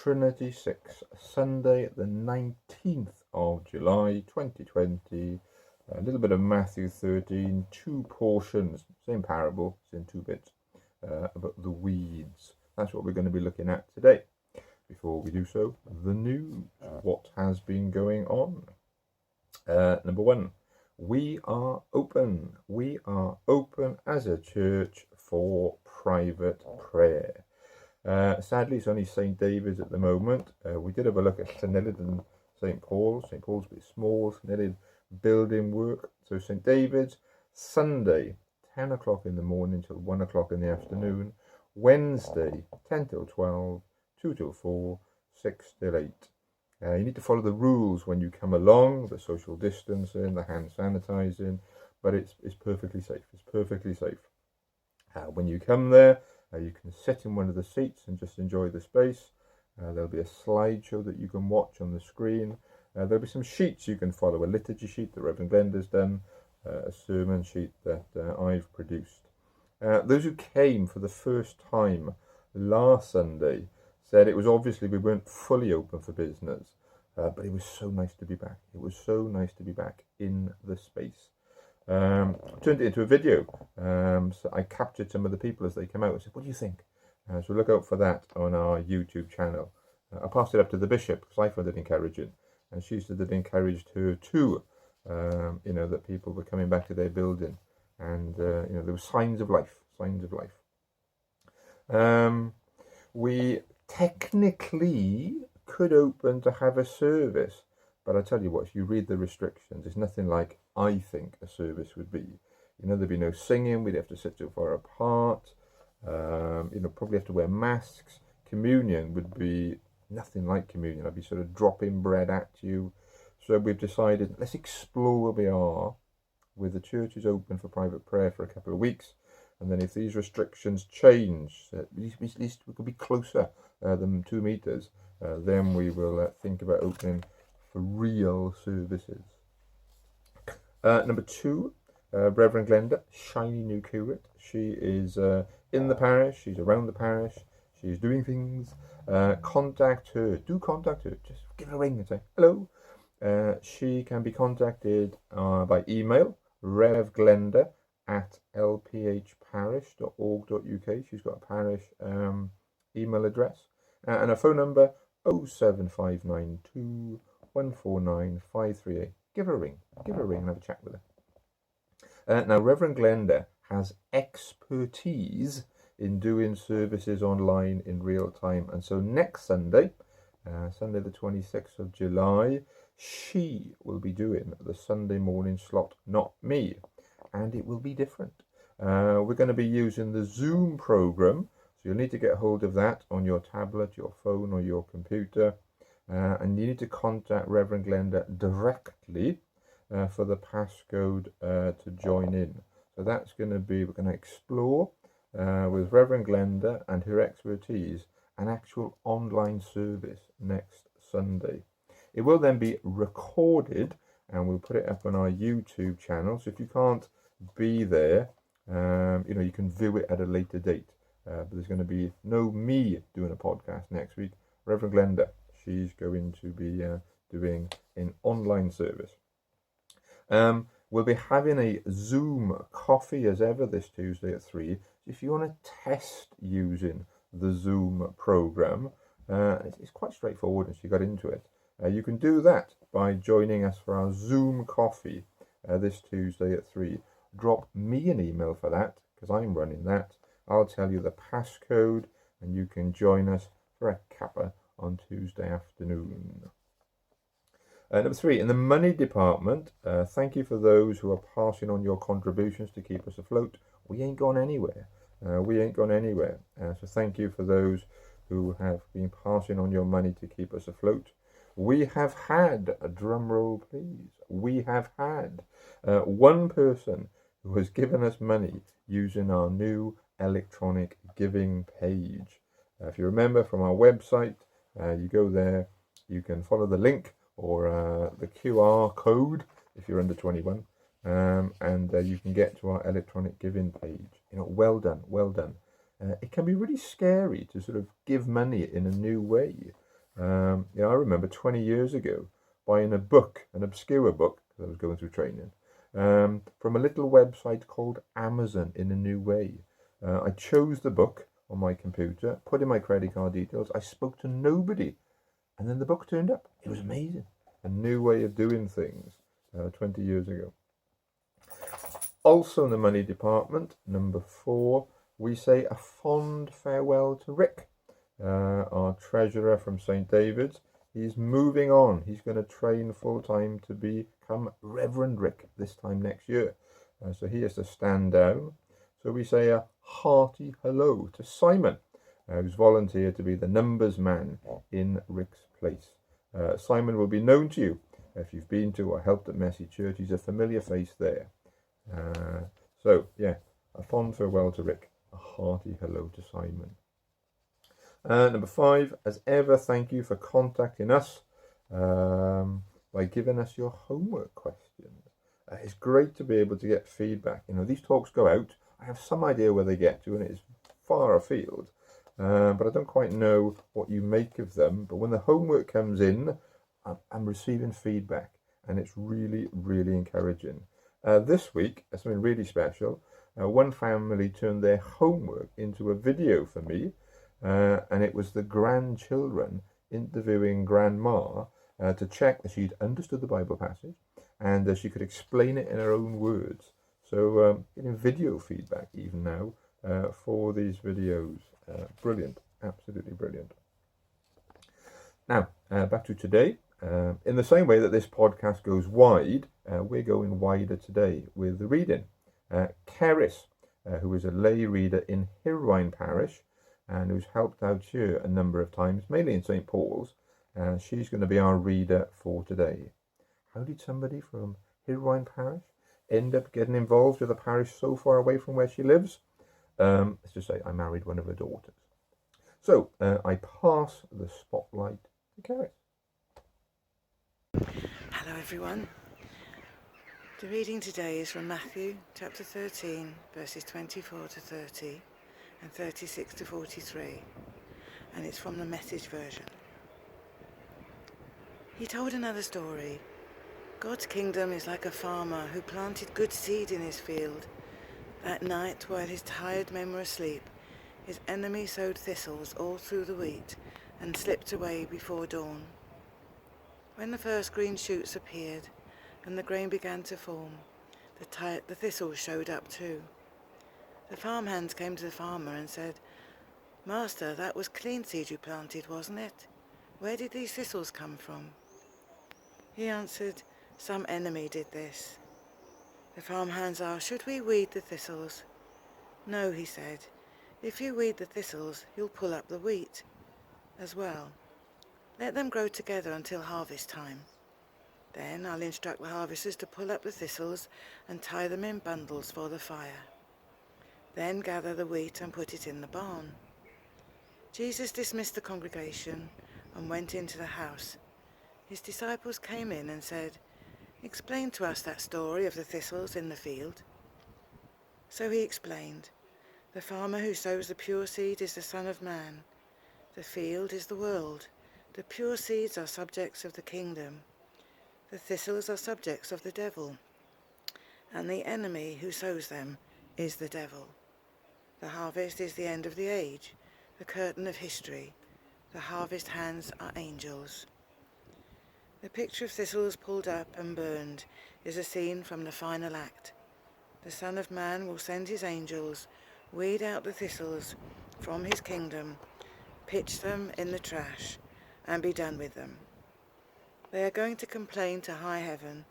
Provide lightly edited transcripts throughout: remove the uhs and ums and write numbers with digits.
Trinity 6, Sunday the 19th of July 2020. A little bit of Matthew 13, two portions, same parable, it's in 2 bits, about the weeds. That's what we're going to be looking at today. Before we do so, the news. What has been going on? Number 1, we are open. We are open as a church for private prayer. Sadly, it's only St. David's at the moment. We did have a look at Llanelid and St. Paul's. St. Paul's a bit small, Llanelid building work. So St. David's, Sunday, 10 o'clock in the morning till 1 o'clock in the afternoon. Wednesday, 10 till 12, 2 till 4, 6 till 8. You need to follow the rules when you come along, the social distancing, the hand sanitizing, but it's perfectly safe. It's perfectly safe. When you come there, you can sit in one of the seats and just enjoy the space. There'll be a slideshow that you can watch on the screen. There'll be some sheets you can follow, a liturgy sheet that Reverend Glenda's done, a sermon sheet that I've produced. Those who came for the first time last Sunday said it was obviously we weren't fully open for business, but it was so nice to be back. It was so nice to be back in the space. Turned it into a video, so I captured some of the people as they came out and said, what do you think? So look out for that on our YouTube channel. I passed it up to the bishop because I found it encouraging, and she said it encouraged her too, that people were coming back to their building, and there were signs of life. We technically could open to have a service, but I tell you what, if you read the restrictions, it's nothing like I think a service would be. There'd be no singing, we'd have to sit too far apart, probably have to wear masks. Communion would be nothing like communion. I'd be sort of dropping bread at you. So we've decided, let's explore where we are with the churches open for private prayer for a couple of weeks. And then if these restrictions change, at least we could be closer than 2 meters, then we will think about opening for real services. Number 2, Reverend Glenda, shiny new curate. She is in the parish, she's around the parish, she's doing things. Contact her, just give her a ring and say hello. She can be contacted by email, revglenda@lphparish.org.uk. She's got a parish email address, and her phone number 07592 149 538. Give her a ring and have a chat with her. Now, Reverend Glenda has expertise in doing services online in real time, and so next Sunday, Sunday the 26th of July, she will be doing the Sunday morning slot, not me, and it will be different. We're going to be using the Zoom program, so you'll need to get hold of that on your tablet, your phone, or your computer. And you need to contact Reverend Glenda directly for the passcode to join in. So that's going to be, we're going to explore with Reverend Glenda and her expertise an actual online service next Sunday. It will then be recorded and we'll put it up on our YouTube channel. So if you can't be there, you can view it at a later date. But there's going to be no me doing a podcast next week. Reverend Glenda, she's going to be doing an online service. We'll be having a Zoom coffee as ever this Tuesday at 3. If you want to test using the Zoom program, it's quite straightforward once you got into it. You can do that by joining us for our Zoom coffee this Tuesday at 3. Drop me an email for that because I'm running that. I'll tell you the passcode and you can join us for a cuppa on Tuesday afternoon. Number 3, in the money department, thank you for those who are passing on your contributions to keep us afloat. We ain't gone anywhere. So thank you for those who have been passing on your money to keep us afloat. We have had, a drum roll please, we have had one person who has given us money using our new electronic giving page. If you remember from our website, you go there, you can follow the link or the QR code if you're under 21, and you can get to our electronic giving page. Well done. It can be really scary to sort of give money in a new way. Yeah, I remember 20 years ago buying a book, an obscure book, because I was going through training, from a little website called Amazon in a New Way. I chose the book on my computer, put in my credit card details. I spoke to nobody, and then the book turned up. It was amazing. A new way of doing things 20 years ago. Also in the money department, number 4, we say a fond farewell to Rick, our treasurer from St. David's. He's moving on. He's going to train full-time to become Reverend Rick this time next year. So he has to stand down. So we say a hearty hello to Simon, who's volunteered to be the numbers man in Rick's place. Simon will be known to you if you've been to or helped at Messy Church. He's a familiar face there. So, yeah, a fond farewell to Rick, a hearty hello to Simon. Number 5, as ever, thank you for contacting us by giving us your homework questions. It's great to be able to get feedback. You know, these talks go out. I have some idea where they get to, and it's far afield. But I don't quite know what you make of them. But when the homework comes in, I'm receiving feedback, and it's really, really encouraging. This week, something really special. One family turned their homework into a video for me, and it was the grandchildren interviewing grandma to check that she'd understood the Bible passage and she could explain it in her own words. So getting video feedback even now for these videos. Brilliant, absolutely brilliant. Now, back to today. In the same way that this podcast goes wide, we're going wider today with the reading. Keris, who is a lay reader in Hirwine Parish and who's helped out here a number of times, mainly in St. Paul's, she's going to be our reader for today. How did somebody from Hirwine Parish end up getting involved with a parish so far away from where she lives? Let's just say I married one of her daughters. So I pass the spotlight to Keris. Hello everyone. The reading today is from Matthew chapter 13 verses 24 to 30 and 36 to 43, and it's from the Message version. He told another story. God's kingdom is like a farmer who planted good seed in his field. That night, while his tired men were asleep, his enemy sowed thistles all through the wheat and slipped away before dawn. When the first green shoots appeared and the grain began to form, the thistles showed up too. The farmhands came to the farmer and said, "Master, that was clean seed you planted, wasn't it? Where did these thistles come from?" He answered, "Some enemy did this." The farmhands asked, "Should we weed the thistles?" "No," he said. "If you weed the thistles, you'll pull up the wheat as well. Let them grow together until harvest time. Then I'll instruct the harvesters to pull up the thistles and tie them in bundles for the fire. Then gather the wheat and put it in the barn." Jesus dismissed the congregation and went into the house. His disciples came in and said, "Explain to us that story of the thistles in the field." So he explained, "The farmer who sows the pure seed is the Son of Man. The field is the world. The pure seeds are subjects of the kingdom. The thistles are subjects of the devil. And the enemy who sows them is the devil. The harvest is the end of the age, the curtain of history. The harvest hands are angels." The picture of thistles pulled up and burned is a scene from the final act. The Son of Man will send his angels, weed out the thistles from his kingdom, pitch them in the trash, and be done with them. They are going to complain to high heaven,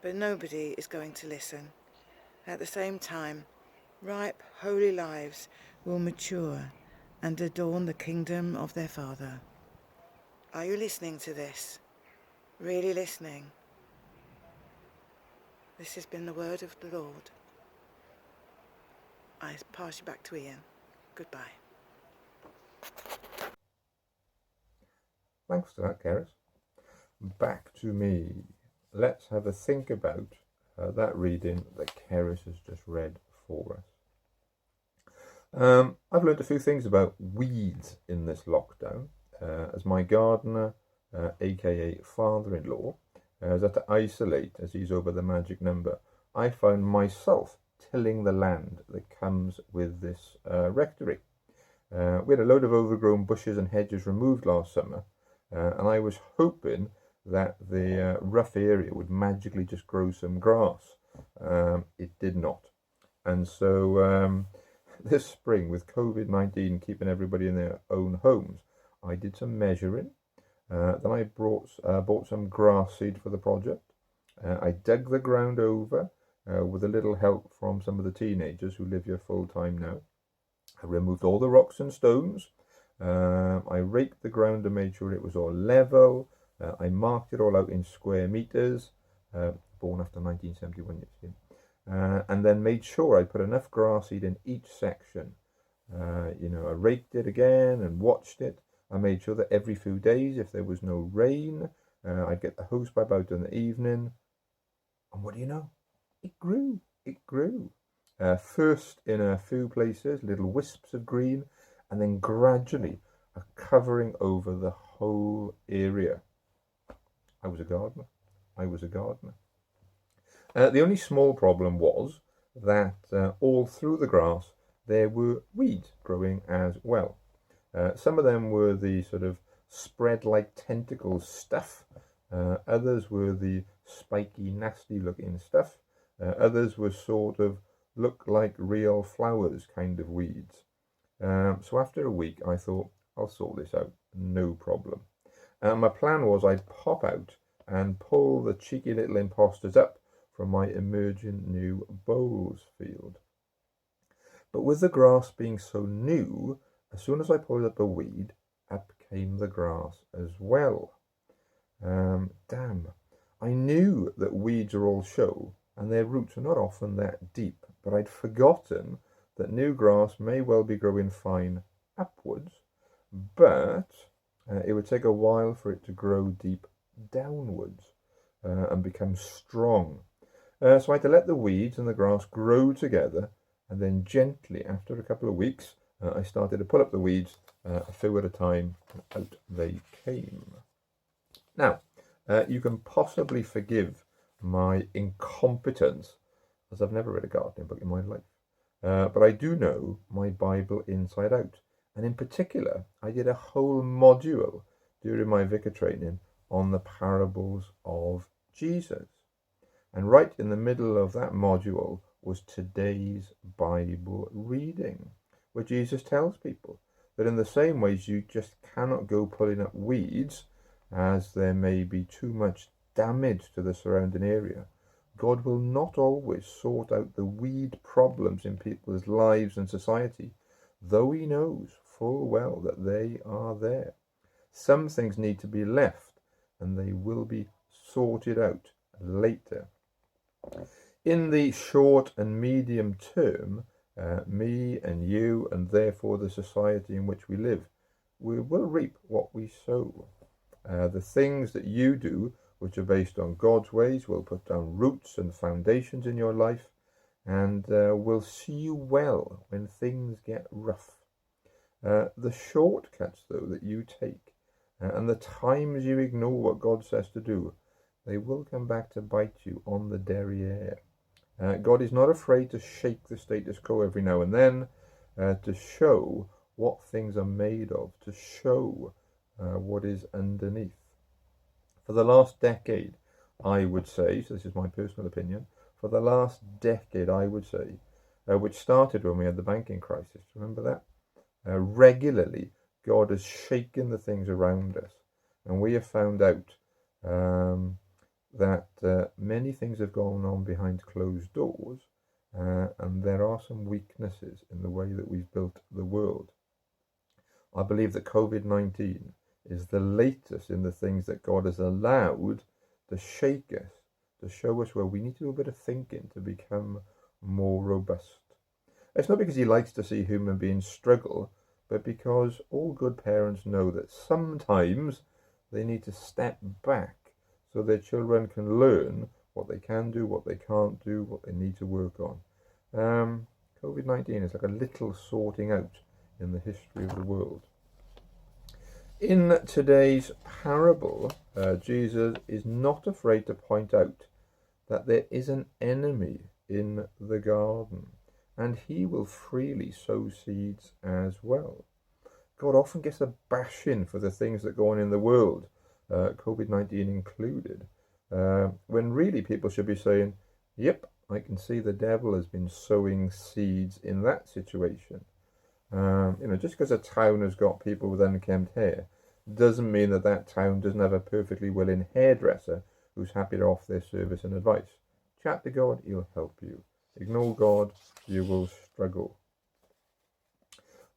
but nobody is going to listen. At the same time, ripe, holy lives will mature and adorn the kingdom of their Father. Are you listening to this? Really listening? This has been the word of the Lord. I pass you back to Ian. Goodbye. Thanks for that, Keris. Back to me. Let's have a think about that reading that Keris has just read for us. I've learned a few things about weeds in this lockdown. as my gardener, aka father-in-law, has had to isolate as he's over the magic number, I found myself tilling the land that comes with this rectory. We had a load of overgrown bushes and hedges removed last summer, and I was hoping that the rough area would magically just grow some grass. It did not. And so this spring, with COVID-19 keeping everybody in their own homes, I did some measuring. Then I bought some grass seed for the project. I dug the ground over with a little help from some of the teenagers who live here full time now. I removed all the rocks and stones. I raked the ground and made sure it was all level. I marked it all out in square meters. Born after 1971, you see. And then made sure I put enough grass seed in each section. I raked it again and watched it. I made sure that every few days, if there was no rain, I'd get the hose pipe out in the evening. And what do you know? It grew. It grew. First in a few places, little wisps of green, and then gradually a covering over the whole area. I was a gardener. I was a gardener. The only small problem was that all through the grass there were weeds growing as well. Some of them were the sort of spread like tentacles stuff. Others were the spiky, nasty looking stuff. Others were sort of look like real flowers kind of weeds. So after a week, I thought, I'll sort this out, no problem. My plan was I'd pop out and pull the cheeky little imposters up from my emerging new bowls field. But with the grass being so new, as soon as I pulled up a weed, up came the grass as well. Damn, I knew that weeds are all show and their roots are not often that deep, but I'd forgotten that new grass may well be growing fine upwards, but it would take a while for it to grow deep downwards and become strong. So I had to let the weeds and the grass grow together, and then gently, after a couple of weeks, I started to pull up the weeds a few at a time, and out they came. Now, you can possibly forgive my incompetence, as I've never read a gardening book in my life. But I do know my Bible inside out. And in particular, I did a whole module during my vicar training on the parables of Jesus. And right in the middle of that module was today's Bible reading, where Jesus tells people that in the same ways you just cannot go pulling up weeds, as there may be too much damage to the surrounding area, God will not always sort out the weed problems in people's lives and society, though he knows full well that they are there. Some things need to be left, and they will be sorted out later. In the short and medium term, me and you, and therefore the society in which we live, we will reap what we sow. The things that you do, which are based on God's ways, will put down roots and foundations in your life, and will see you well when things get rough. The shortcuts, though, that you take, and the times you ignore what God says to do, they will come back to bite you on the derriere. God is not afraid to shake the status quo every now and then, to show what things are made of, to show what is underneath. For the last decade, I would say, so this is my personal opinion, for the last decade, I would say, which started when we had the banking crisis, remember that? Regularly, God has shaken the things around us, and we have found out that many things have gone on behind closed doors, and there are some weaknesses in the way that we've built the world. I believe that COVID-19 is the latest in the things that God has allowed to shake us, to show us where we need to do a bit of thinking to become more robust. It's not because he likes to see human beings struggle, but because all good parents know that sometimes they need to step back so their children can learn what they can do, what they can't do, what they need to work on. COVID-19 is like a little sorting out in the history of the world. In today's parable, Jesus is not afraid to point out that there is an enemy in the garden, and he will freely sow seeds as well. God often gets a bashing for the things that go on in the world, COVID-19 included, when really people should be saying, yep, I can see the devil has been sowing seeds in that situation. Just because a town has got people with unkempt hair doesn't mean that that town doesn't have a perfectly willing hairdresser who's happy to offer their service and advice. Chat to God, he'll help you. Ignore God, you will struggle.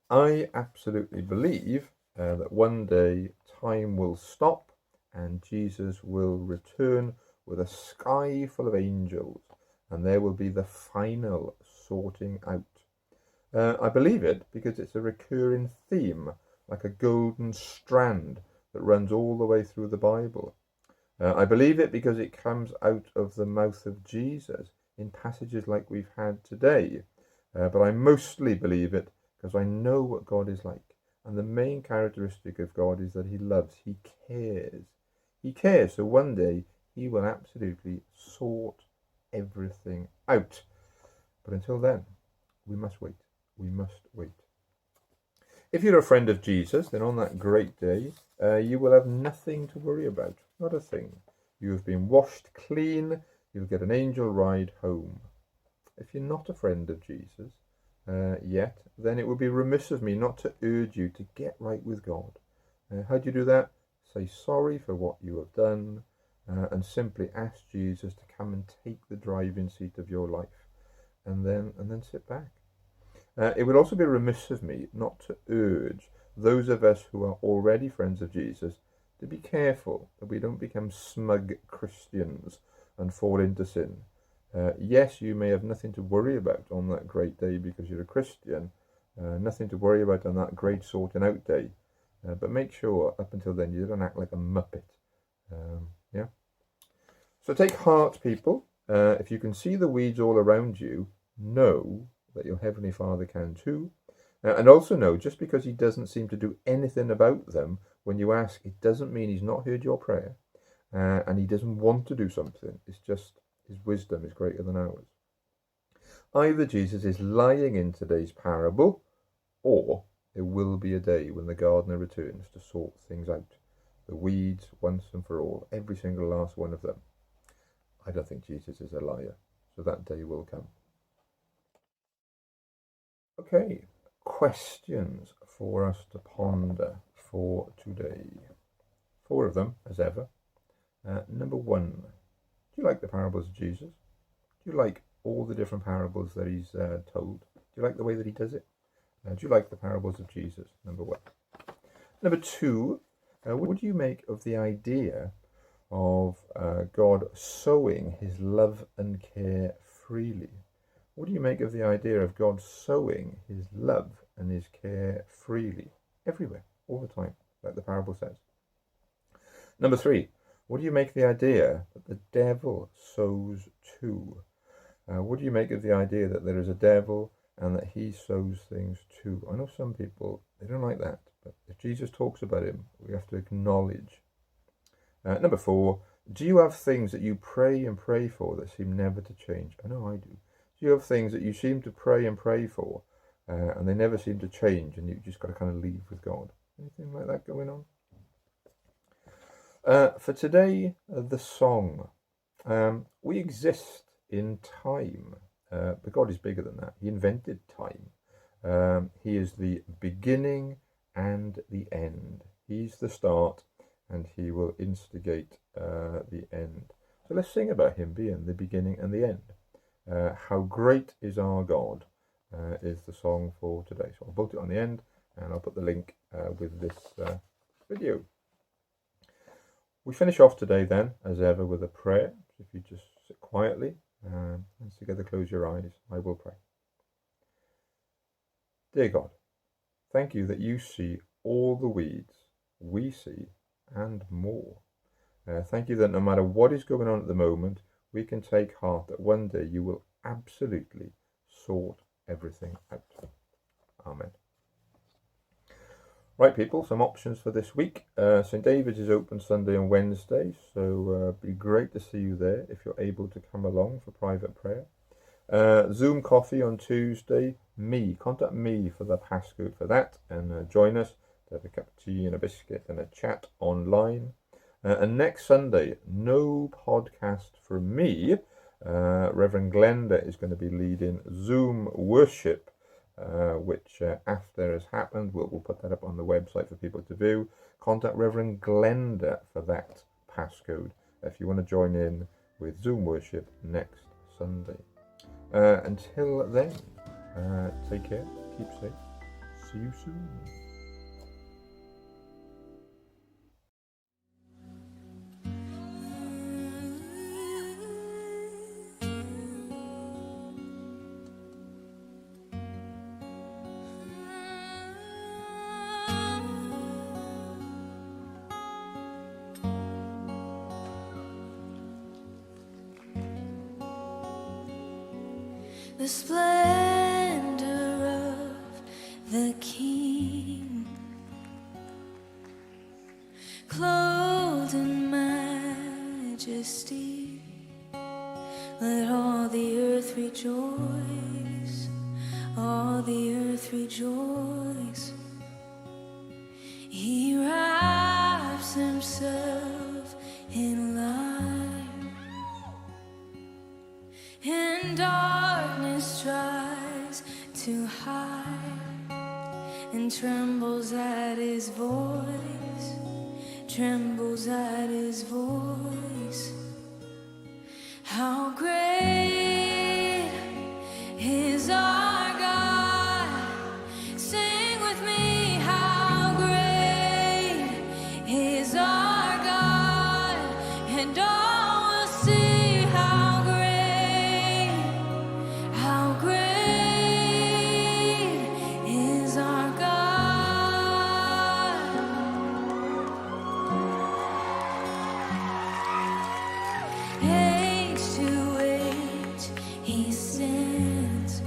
I absolutely believe that one day time will stop and Jesus will return with a sky full of angels, and there will be the final sorting out. I believe it because it's a recurring theme, like a golden strand that runs all the way through the Bible. I believe it because it comes out of the mouth of Jesus in passages like we've had today. But I mostly believe it because I know what God is like. And the main characteristic of God is that he loves, he cares. He cares, so one day he will absolutely sort everything out. But until then, we must wait. We must wait. If you're a friend of Jesus, then on that great day, you will have nothing to worry about. Not a thing. You have been washed clean. You'll get an angel ride home. If you're not a friend of Jesus yet, then it would be remiss of me not to urge you to get right with God. How do you do that? Say sorry for what you have done and simply ask Jesus to come and take the driving seat of your life, and then sit back. It would also be remiss of me not to urge those of us who are already friends of Jesus to be careful that we don't become smug Christians and fall into sin. Yes, you may have nothing to worry about on that great day because you're a Christian, nothing to worry about on that great sorting out day, but make sure up until then you don't act like a muppet. Yeah. So take heart, people. If you can see the weeds all around you, know that your Heavenly Father can too. And also know, just because he doesn't seem to do anything about them when you ask, it doesn't mean he's not heard your prayer and he doesn't want to do something. It's just his wisdom is greater than ours. Either Jesus is lying in today's parable, or there will be a day when the gardener returns to sort things out. The weeds once and for all, every single last one of them. I don't think Jesus is a liar, so that day will come. Okay, questions for us to ponder for today. 4 of them, as ever. Number 1, do you like the parables of Jesus? Do you like all the different parables that he's told? Do you like the way that he does it? Do you like the parables of Jesus? Number 1. Number 2, what do you make of the idea of God sowing his love and care freely? What do you make of the idea of God sowing his love and his care freely, everywhere, all the time, like the parable says? Number 3, what do you make of the idea that the devil sows too? What do you make of the idea that there is a devil and that he sows things too? I know some people, they don't like that, but if Jesus talks about him, we have to acknowledge. Number 4, do you have things that you pray and pray for that seem never to change? I know I do. Do you have things that you seem to pray and pray for and they never seem to change and you've just got to kind of leave with God? Anything like that going on? For today, the song. We exist in time, but God is bigger than that. He invented time. He is the beginning and the end. He's the start and he will instigate the end. So let's sing about him being the beginning and the end. How great is our God is the song for today. So I'll put it on the end and I'll put the link with this video. We finish off today then, as ever, with a prayer. So if you just sit quietly and together close your eyes, I will pray. Dear God, thank you that you see all the weeds we see and more. Thank you that no matter what is going on at the moment, we can take heart that one day you will absolutely sort everything out. Amen. Right, people, some options for this week. St. David's is open Sunday and Wednesday, so it'd be great to see you there if you're able to come along for private prayer. Zoom coffee on Tuesday. Contact me for the passcode for that, and join us to have a cup of tea and a biscuit and a chat online. And next Sunday, no podcast from me. Reverend Glenda is going to be leading Zoom worship, which after has happened, we'll put that up on the website for people to view. Contact Reverend Glenda for that passcode if you want to join in with Zoom worship next Sunday. Until then, take care, keep safe, see you soon. The splendor of the King, clothed in majesty, let all the earth rejoice, all the earth rejoice. He wraps himself in light, and darkness tries to hide, and trembles at his voice, trembles at his voice. How great is our God! Sing with me, how great is our God, and all will see how great is our God. Age to age he stands,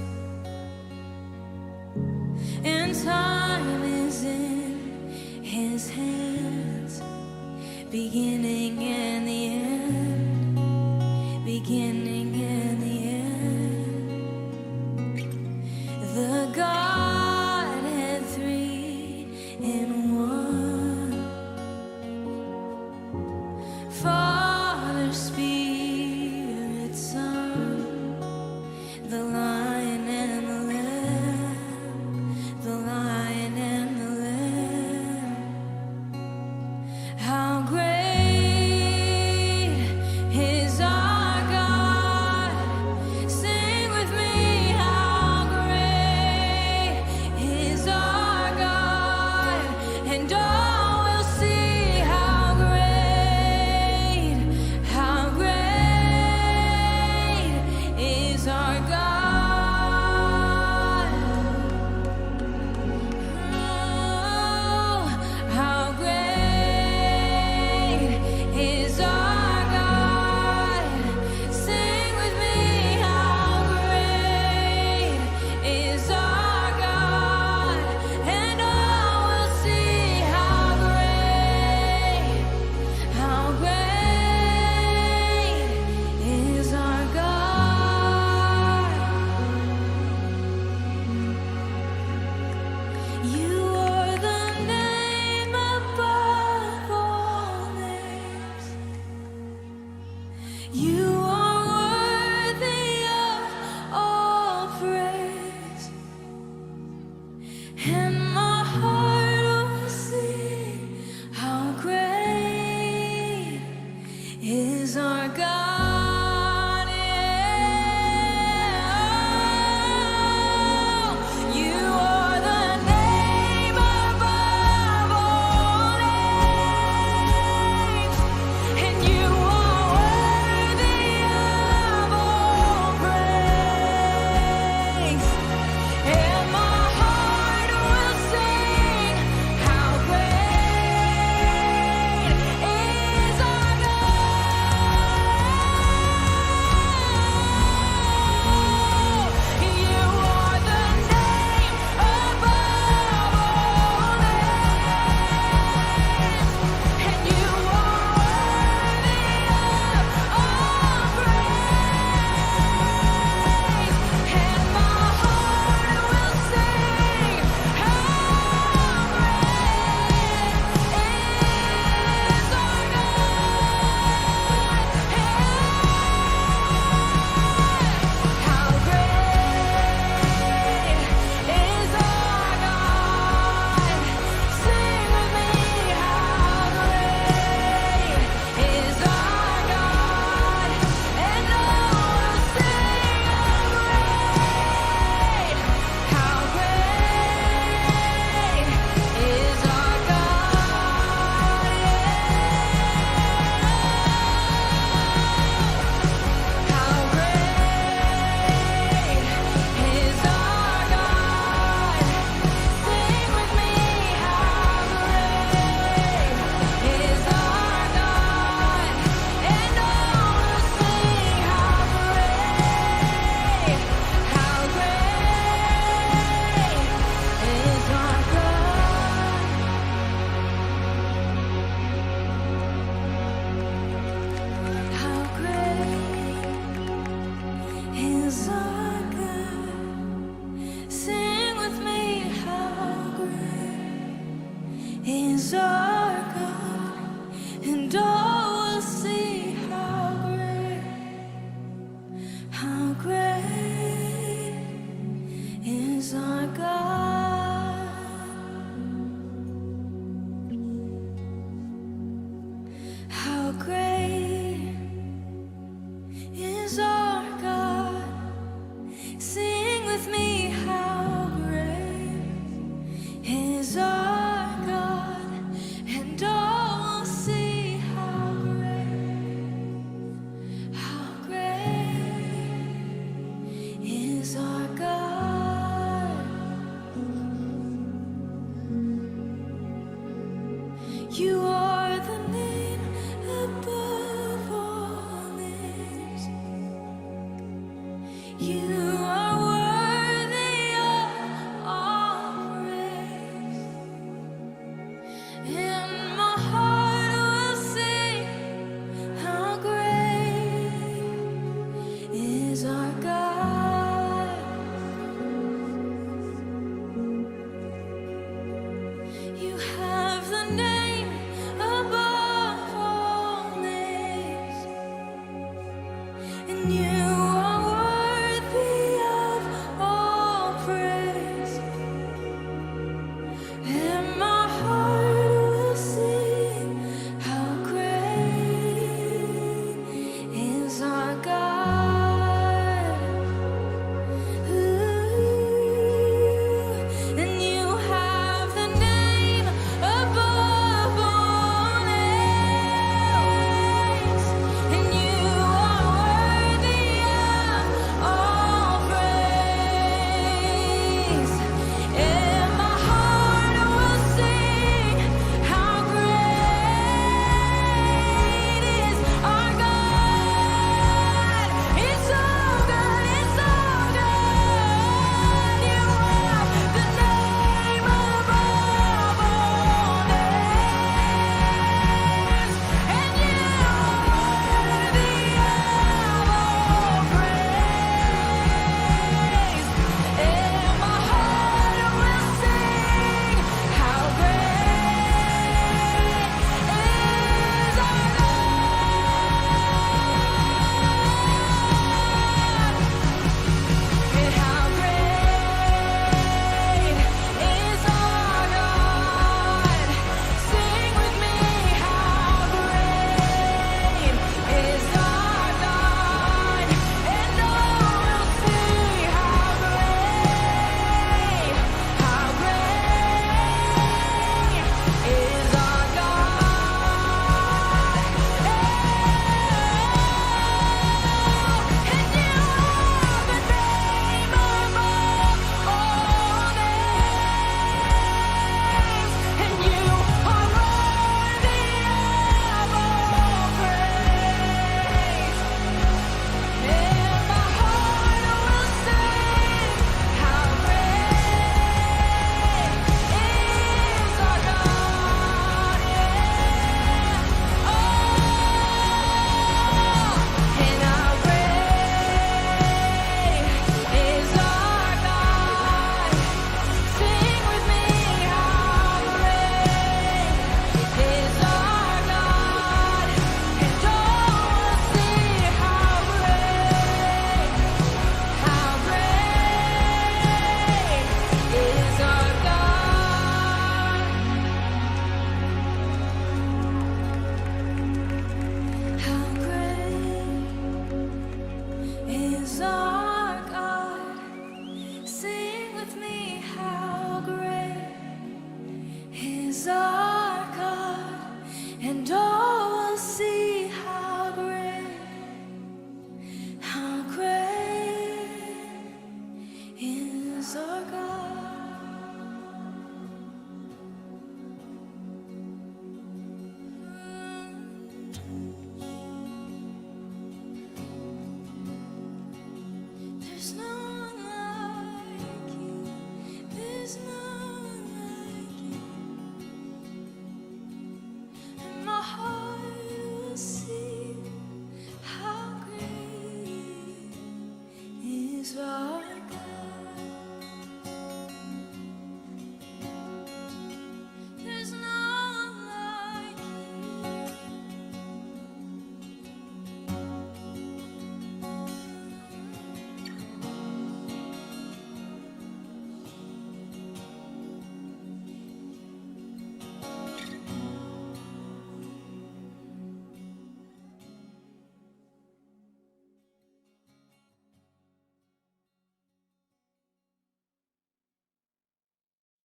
and time is in his hands, beginning and the end, beginning and the end. The Godhead three in one, Father, Spirit, Son, the Lion and the Lamb, the Lion and the Lamb. How great is our God! Sing with me, how great is our God, and all will see how great is our God. Oh, how great is our God. Sing with me, how great is our God, and all will see how great is our God. You are the name above all names. You are worthy of all praise, and my heart will sing how great is our God. You are the name above all names, and you are worthy of all praise, and my heart will sing how great is our God. You